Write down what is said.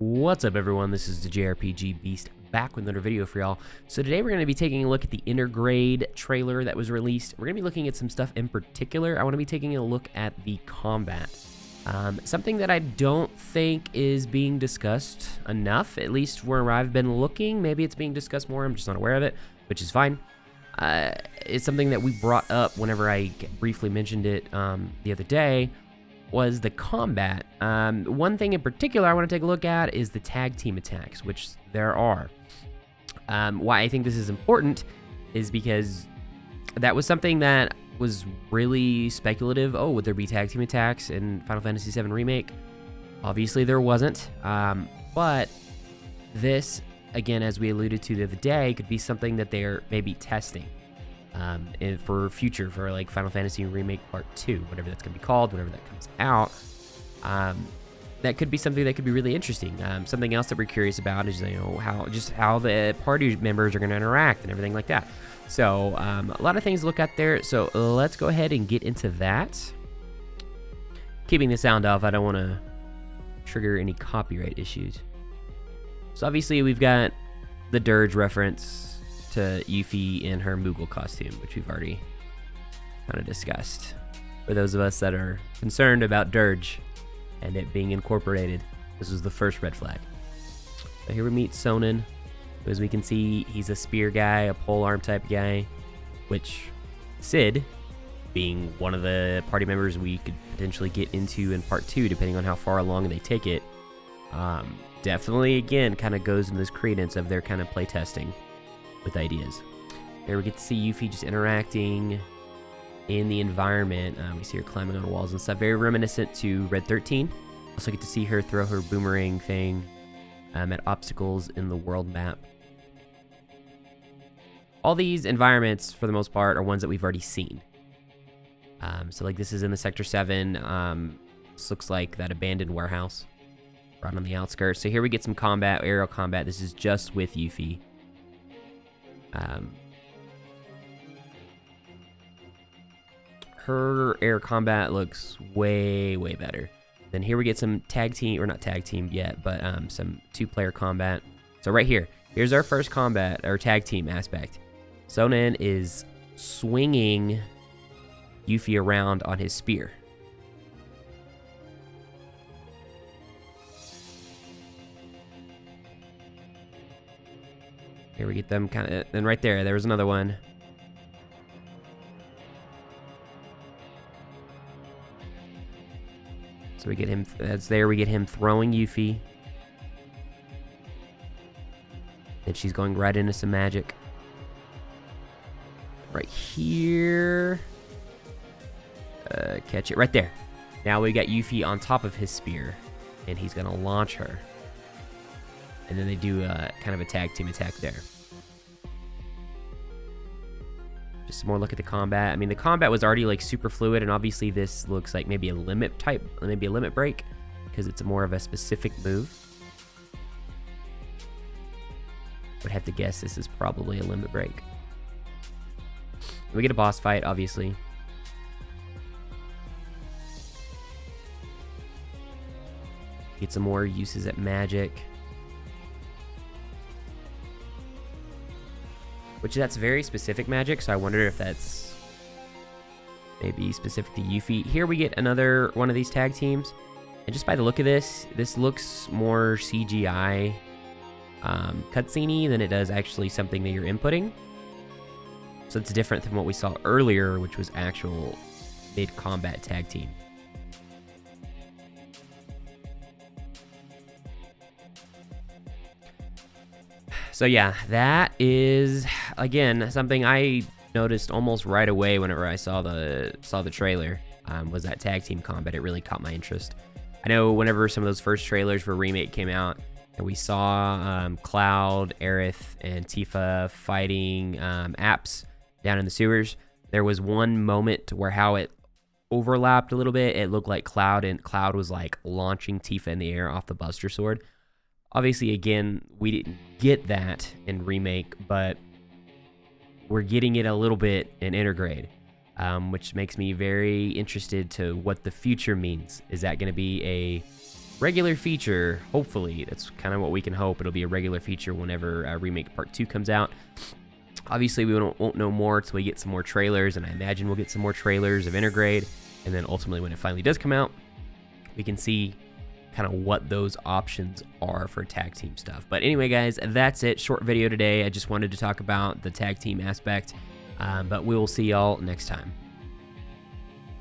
What's up, everyone? This is the JRPG Beast back with another video for y'all. So today we're going to be taking a look at the Intergrade trailer that was released. We're going to be looking at some stuff in particular. I want to be taking a look at the combat. Something that I don't think is being discussed enough, at least where I've been looking. Maybe it's being discussed more, I'm just not aware of it, which is fine. It's something that we brought up whenever I briefly mentioned it the other day, was the combat. One thing in particular I want to take a look at is the tag team attacks, which there are. Why I think this is important is because that was something that was really speculative. Oh, would there be tag team attacks in Final Fantasy VII Remake? Obviously there wasn't, but this, again, as we alluded to the other day, could be something that they're maybe testing for future, for like Final Fantasy Remake Part 2, whatever that's going to be called, whenever that comes out. That could be something that could be really interesting. Something else that we're curious about is, how the party members are going to interact and everything like that. So a lot of things to look at there. So let's go ahead and get into that. Keeping the sound off, I don't want to trigger any copyright issues. So obviously we've got the Dirge reference to Yuffie in her Moogle costume, which we've already kind of discussed. For those of us that are concerned about Dirge and it being incorporated, this was the first red flag. So here we meet Sonnen, who, as we can see, he's a spear guy, a polearm type guy, which Sid, being one of the party members we could potentially get into in Part 2, depending on how far along they take it, definitely, again, kind of goes in this credence of their kind of playtesting with ideas. Here we get to see Yuffie just interacting in the environment. We see her climbing on walls and stuff, very reminiscent to Red 13. Also get to see her throw her boomerang thing at obstacles in the world map. All these environments, for the most part, are ones that we've already seen. So like this is in the Sector 7. This looks like that abandoned warehouse right on the outskirts. So here we get some combat, aerial combat. This is just with Yuffie. Her air combat looks way better. Then here we get some tag team, or not tag team yet, but some two-player combat. So right here, here's our first combat, or tag team aspect. Sonnen is swinging Yuffie around on his spear. Here we get them kind of, and right there was another one. So we get him, that's there, we get him throwing Yuffie. And she's going right into some magic. Right here. Catch it, right there. Now we got Yuffie on top of his spear, and he's gonna launch her. And then they do kind of a tag team attack there. Just some more look at the combat. I mean, the combat was already like super fluid, and obviously this looks like maybe a limit type, maybe a limit break, because it's more of a specific move. Would have to guess this is probably a limit break. We get a boss fight, obviously. Get some more uses at magic. Which that's very specific magic, so I wonder if that's maybe specific to Yuffie. Here we get another one of these tag teams. And just by the look of this, this looks more CGI cutscene-y than it does actually something that you're inputting. So it's different than what we saw earlier, which was actual mid-combat tag team. So yeah, that is, again, something I noticed almost right away whenever I saw the trailer, was that tag team combat. It really caught my interest. I know whenever some of those first trailers for Remake came out, and we saw Cloud, Aerith, and Tifa fighting Apps down in the sewers, there was one moment where how it overlapped a little bit. It looked like Cloud was like launching Tifa in the air off the Buster Sword. Obviously, again, we didn't get that in Remake, but we're getting it a little bit in Intergrade, which makes me very interested to what the future means. Is that going to be a regular feature. Hopefully, that's kind of what we can hope. It'll be a regular feature whenever Remake Part 2 comes out. Obviously, we won't know more until we get some more trailers, and I imagine we'll get some more trailers of Intergrade, and then ultimately when it finally does come out, we can see kind of what those options are for tag team stuff. But anyway, guys, that's it. Short video today. I just wanted to talk about the tag team aspect, but we will see y'all next time.